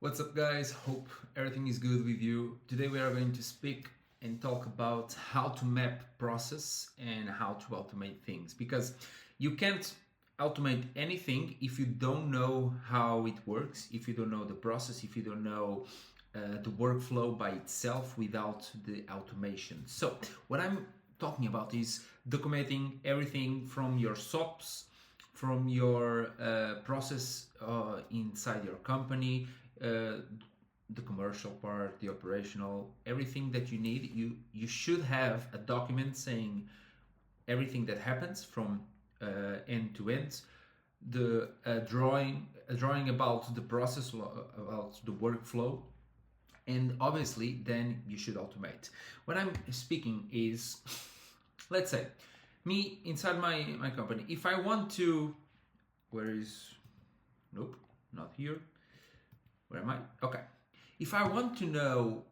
What's up, guys? Hope everything is good with you. Today we are going to speak and talk about how to map process and how to automate things, because you can't automate anything if you don't know how it works, if you don't know the process, if you don't know the workflow by itself without the automation. So what I'm talking about is documenting everything from your SOPs, from your process inside your company, the commercial part, the operational, everything that you need. You should have a document saying everything that happens from end to end. The drawing about the process, about the workflow, and obviously then you should automate. What I'm speaking is, let's say, me inside my company. If I want to, where is? Nope, not here. Where am I? Okay. If I want to know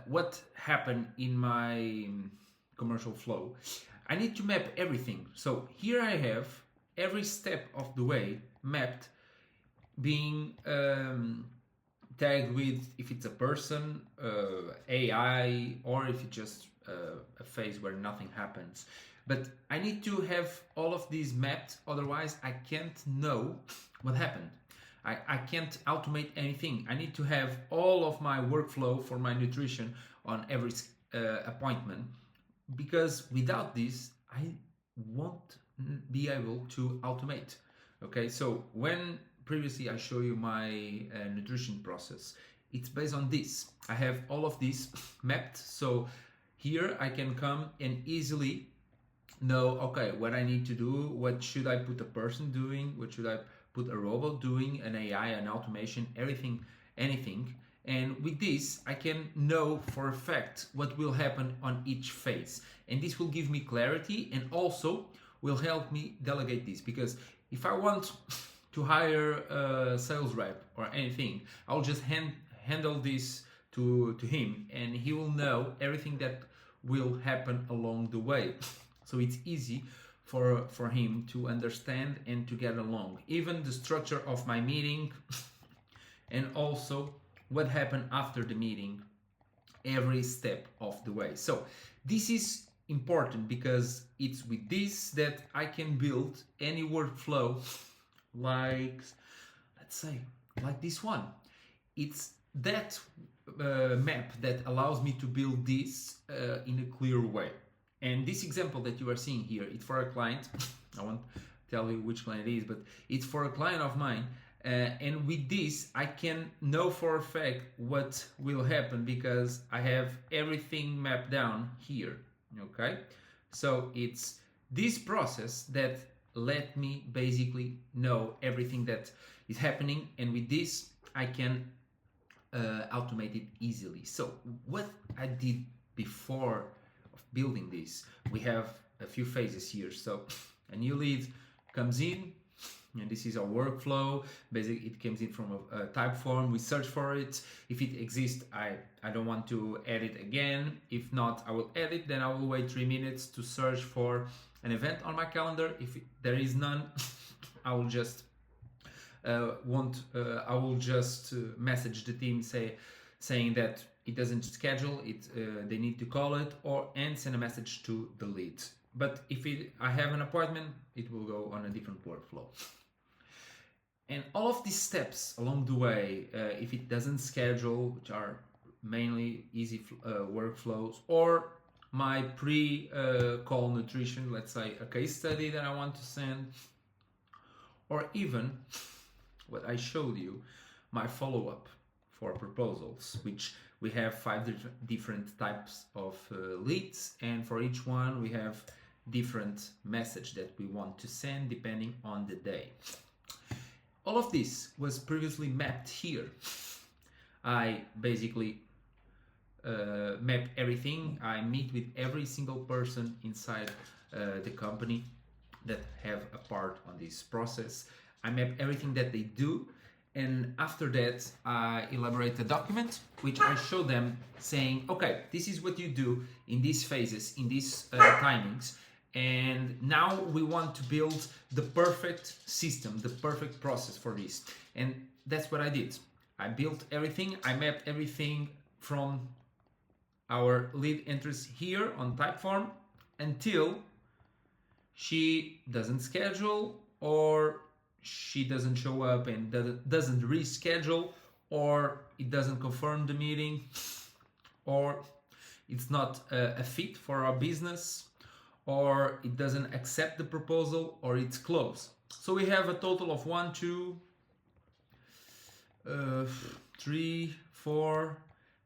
what happened in my commercial flow, I need to map everything. So here I have every step of the way mapped, being tagged with if it's a person, AI, or if it's just a phase where nothing happens. But I need to have all of these mapped, otherwise I can't know what happened. I can't automate anything. I need to have all of my workflow for my nutrition on every appointment, because without this, I won't be able to automate. Okay, so when previously I show you my nutrition process, it's based on this. I have all of this mapped, so here I can come and easily know, okay, what I need to do, what should I put a person doing, what should I put a robot doing, an AI, an automation, everything, anything. And with this, I can know for a fact what will happen on each phase. And this will give me clarity and also will help me delegate this. Because if I want to hire a sales rep or anything, I'll just handle this to him, and he will know everything that will happen along the way. So it's easy for him to understand and to get along. Even the structure of my meeting and also what happened after the meeting, every step of the way. So this is important because it's with this that I can build any workflow, like, let's say, like this one. It's that map that allows me to build this in a clear way. And this example that you are seeing here, it's for a client. I won't tell you which client it is, but it's for a client of mine. And with this, I can know for a fact what will happen because I have everything mapped down here. Okay, so it's this process that let me basically know everything that is happening, and with this, I can automate it easily. So what I did before building this, we have a few phases here. So a new lead comes in, and this is our workflow. Basically, it comes in from a type form. We search for it. If it exists, I don't want to add it again. If not, I will add it. Then I will wait 3 minutes to search for an event on my calendar. If there is none, I will just message the team saying that it doesn't schedule it, they need to call it, and send a message to the lead. But if I have an appointment, it will go on a different workflow. And all of these steps along the way, if it doesn't schedule, which are mainly easy workflows, or my pre-call nutrition, let's say a case study that I want to send, or even what I showed you, my follow-up for proposals, which we have 5 different types of leads, and for each one we have different message that we want to send depending on the day. All of this was previously mapped here. I basically map everything. I meet with every single person inside the company that have a part on this process. I map everything that they do. And after that, I elaborate a document, which I show them saying, okay, this is what you do in these phases, in these timings. And now we want to build the perfect system, the perfect process for this. And that's what I did. I built everything, I mapped everything from our lead entries here on Typeform until she doesn't schedule, or she doesn't show up and doesn't reschedule, or it doesn't confirm the meeting, or it's not a fit for our business, or it doesn't accept the proposal, or it's closed. So we have a total of 1, 2, 3, 4,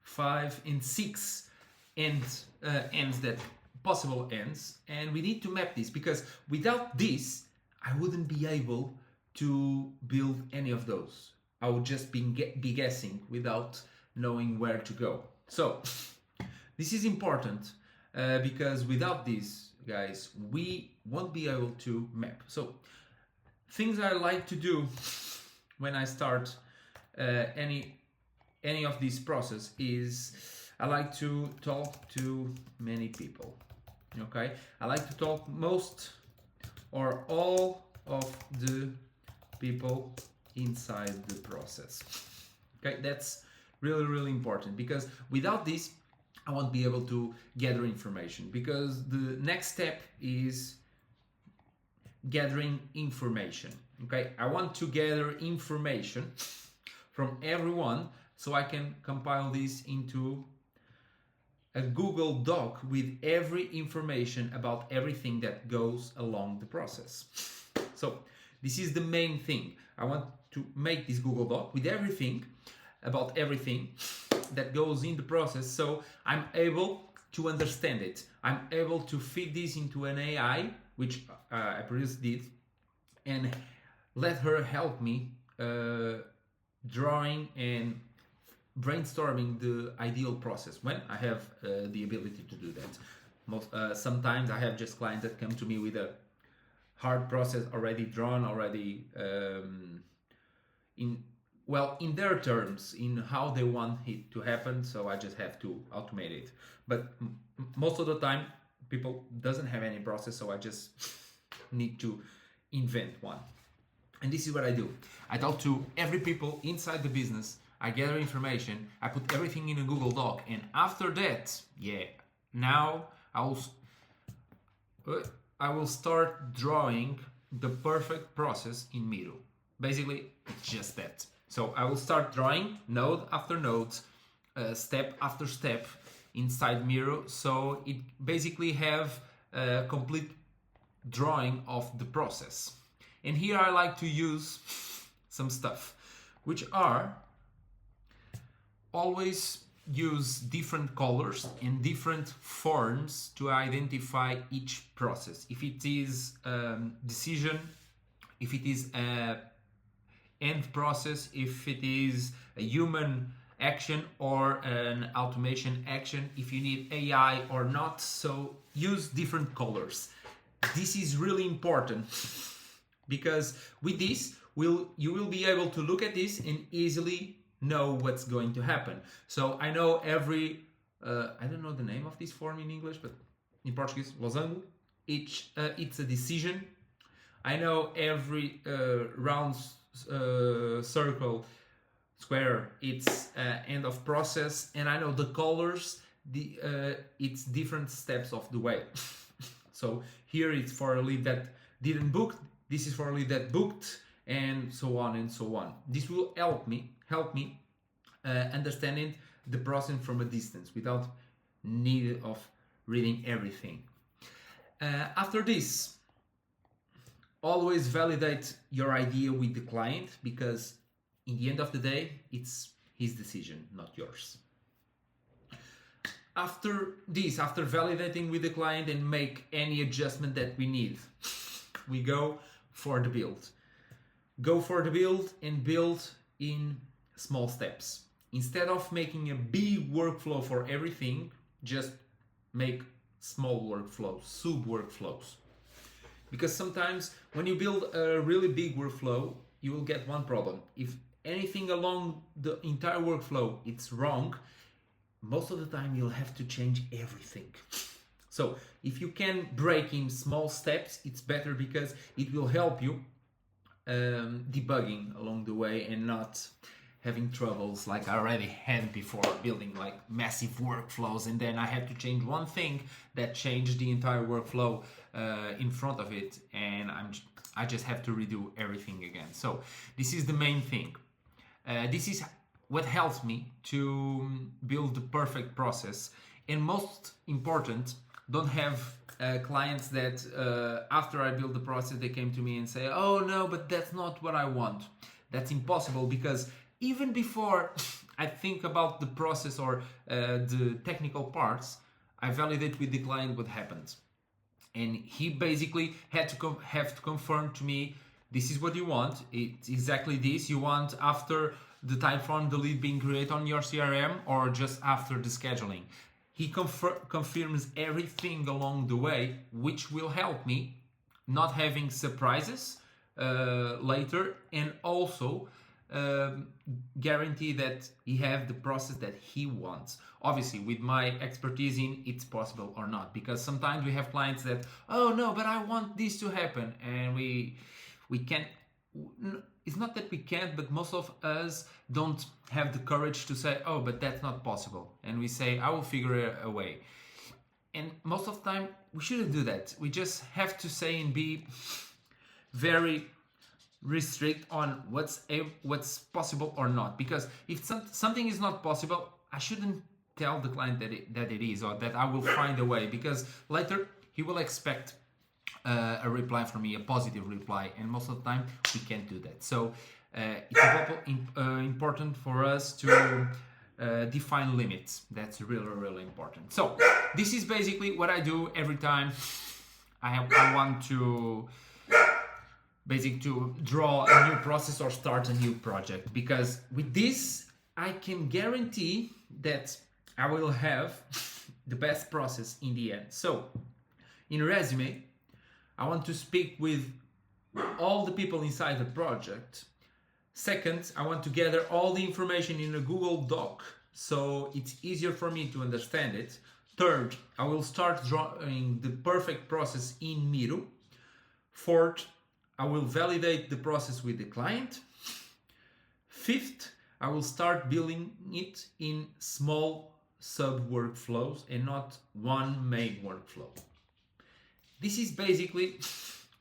5, and 6 ends that possible ends, and we need to map this, because without this I wouldn't be able to build any of those. I would just be guessing without knowing where to go. So this is important, because without this, guys, we won't be able to map. So things I like to do when I start any of this process is I like to talk to many people. Okay, I like to talk most or all of the people inside the process. Okay, that's really important, because without this I won't be able to gather information, because the next step is gathering information. Okay, I want to gather information from everyone so I can compile this into a Google Doc with every information about everything that goes along the process. So this is the main thing. I want to make this Google Doc with everything about everything that goes in the process, so I'm able to understand it. I'm able to feed this into an AI, which I previously did, and let her help me drawing and brainstorming the ideal process when I have the ability to do that. Sometimes I have just clients that come to me with a hard process already drawn, already in their terms, in how they want it to happen, so I just have to automate it. But most of the time people doesn't have any process, so I just need to invent one. And this is what I do. I talk to every people inside the business, I gather information, I put everything in a Google Doc, and after that, now I will start drawing the perfect process in Miro. Basically, it's just that. So I will start drawing node after node, step after step inside Miro, so it basically have a complete drawing of the process. And here I like to use some stuff, which are always use different colors and different forms to identify each process. If it is decision, if it is a end process, if it is a human action or an automation action, if you need AI or not. So use different colors. This is really important, because with this you will be able to look at this and easily know what's going to happen. So I know every I don't know the name of this form in English, but in Portuguese, losango. It's a decision. I know every round circle, square, it's end of process, and I know the colors. It's different steps of the way. So here it's for a lead that didn't book. This is for a lead that booked, and so on and so on. This will help me understanding the process from a distance without need of reading everything. After this, always validate your idea with the client, because in the end of the day, it's his decision, not yours. After this, after validating with the client and make any adjustment that we need, we go for the build. Go for the build and build in small steps. Instead of making a big workflow for everything, just make small workflows, sub workflows. Because sometimes when you build a really big workflow, you will get one problem. If anything along the entire workflow it's wrong, most of the time you'll have to change everything. So if you can break in small steps, it's better, because it will help you debugging along the way and not having troubles like I already had before, building like massive workflows, and then I had to change one thing that changed the entire workflow in front of it, and I just have to redo everything again. So this is the main thing. This is what helps me to build the perfect process, and most important, don't have clients that after I build the process they came to me and say, oh no, but that's not what I want. That's impossible, because even before I think about the process or the technical parts, I validate with the client what happened, and he basically had to have to confirm to me, this is what you want, it's exactly this you want after the time from the lead being created on your CRM or just after the scheduling. He confirms everything along the way, which will help me not having surprises later, and also guarantee that he have the process that he wants. Obviously, with my expertise in it's possible or not, because sometimes we have clients that, oh no, but I want this to happen, and we can't. It's not that we can't, but most of us don't have the courage to say, oh, but that's not possible, and we say, I will figure a way. And most of the time we shouldn't do that. We just have to say and be very restrict on what's possible or not, because if something is not possible, I shouldn't tell the client that it is, or that I will find a way, because later he will expect a reply from me, a positive reply, and most of the time we can't do that. So it's important for us to define limits. That's really important. So this is basically what I do every time I want to draw a new process or start a new project, because with this I can guarantee that I will have the best process in the end. So in Resume, I want to speak with all the people inside the project. Second, I want to gather all the information in a Google Doc so it's easier for me to understand it. Third, I will start drawing the perfect process in Miro. Fourth, I will validate the process with the client. Fifth, I will start building it in small sub workflows and not one main workflow. This is basically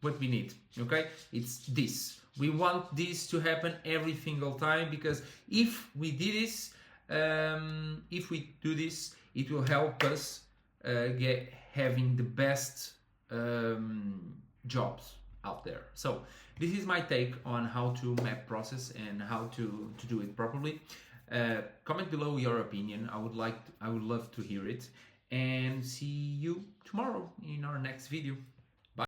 what we need, okay? It's this. We want this to happen every single time, because if we do this, it will help us having the best jobs out there. So this is my take on how to map process and how to do it properly. Comment below your opinion. I would love to hear it, and see you tomorrow in our next video.